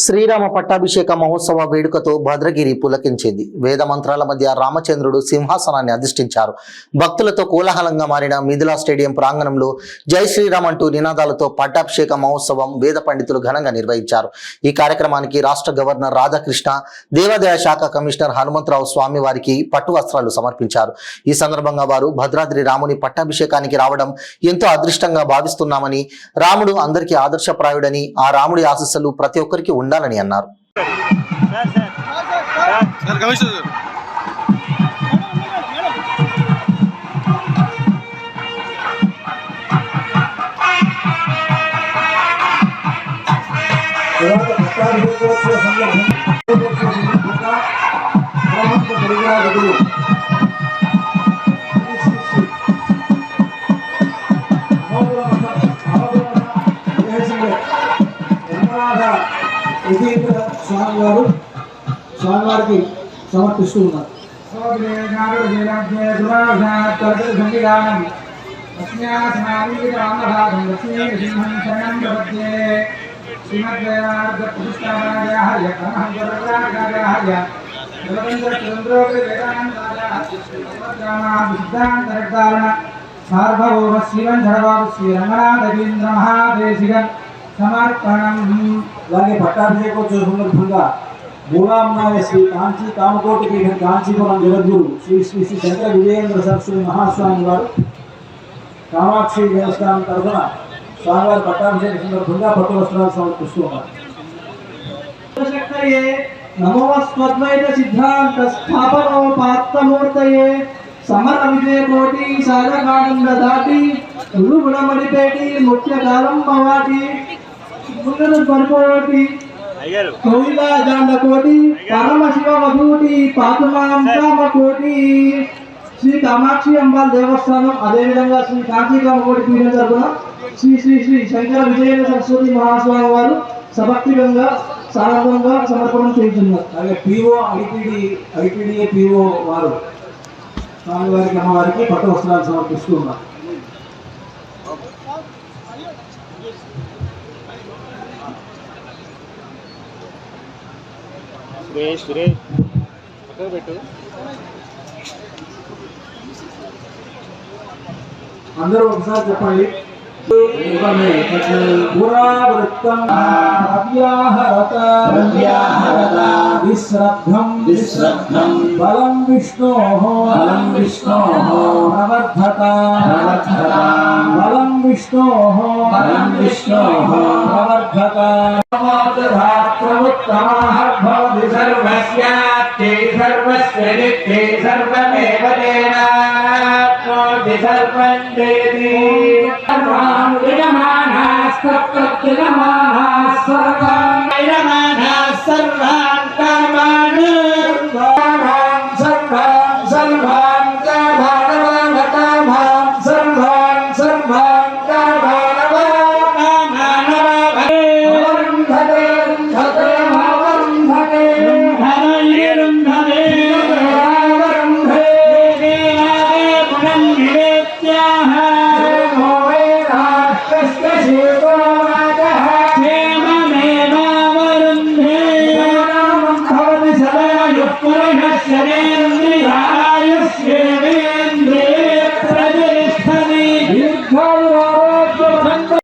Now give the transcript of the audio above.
శ్రీరామ పట్టాభిషేక మహోత్సవ వేడుకతో భద్రగిరి పులకించింది. వేద మంత్రాల మధ్య రామచంద్రుడు సింహాసనాన్ని అధిష్ఠించారు. భక్తులతో కోలాహలంగా మారిన మిథిలా స్టేడియం ప్రాంగణంలో జై శ్రీరామ్ అంటూ నినాదాలతో పట్టాభిషేక మహోత్సవం వేద పండితులు ఘనంగా నిర్వహించారు. ఈ కార్యక్రమానికి రాష్ట్ర గవర్నర్ రాధాకృష్ణ, దేవాదాయ శాఖ కమిషనర్ హనుమంతరావు స్వామి వారికి పట్టు వస్త్రాలు సమర్పించారు. ఈ సందర్భంగా వారు భద్రాద్రి రాముని పట్టాభిషేకానికి రావడం ఎంతో అదృష్టంగా భావిస్తున్నామని, రాముడు అందరికీ ఆదర్శప్రాయుడని, ఆ రాముడి ఆశీస్సులు ప్రతి ఒక్కరికి ఉండాలని అన్నారు. స్వామివారికి సమర్పిస్తూ ఉన్నారు. సార్వభౌమ శ్రీవన్ ధరబాబు శ్రీ రంగనాథేంద్ర మహాదేశిగన్ సమర్పణం. అలాగే పట్టాభిషేకోత్సవ సందర్భంగా మూలాంనాయ శ్రీ కాంచీ కామకోటి పీఠం కాంచీపురం జగద్గురు శ్రీ శ్రీ శ్రీ శంకర విజయేంద్ర సరస్వతి మహాస్వామి వారు కామాక్షి దేవస్థానం తరఫున స్వామివారి పట్టాభిషేక సందర్భంగా పట్టు వస్త్రాలు సమర్పిస్తూ ఉన్నారు. నమోస్మద్వైత సిద్ధాంత స్థాపనోపాత్తమూర్తయే సమర విజయ కోటి సాగకానంద దాటి గుణమణిపేటి ముఖ్య కాలంబవాటి ముందు పరుకోటి కోయిలా జాండకోటి పరమశివ వధూటి పాతుమాం కామకోటి. శ్రీ కామాక్షి అంబాల్ దేవస్థానం, అదేవిధంగా శ్రీ కాంచీ కామకోటి పీఠం తరపున శ్రీ శ్రీ శ్రీ శంకర విజయేంద్ర సరస్వతి మహాస్వామి వారు సభక్తిగా సారంభంగా సమర్పణం చేస్తున్నారు. అలాగే పిఓ ఐటీడీఏ పిఓ వారు స్వామివారికి అమ్మవారికి పట్టు వస్త్రాలు సమర్పిస్తూ ఉన్నారు. అందరూ ఒకసారి చెప్పండి. పురావృత్తం విశ్రద్ధం బలం విష్ణోః ప్రవర్ధత బలం విష్ణోః ప్రవర్ధత. ప్రవృత్తమాహర్భవతి సర్వస్యాత్తే సర్వస్య నిత్తే సర్వమేవ తేనాప్నోతి సర్వం జయతి. సర్వాన్ విజమానాస్తప్తజమానాః సర్వాన్ విజమానాః సర్వాన్ కామాన్ సర్వాన్ సర్వాన్ కామాన్ కామాన్ సర్వాన్ సర్వాన్ కామాన్ శరీరం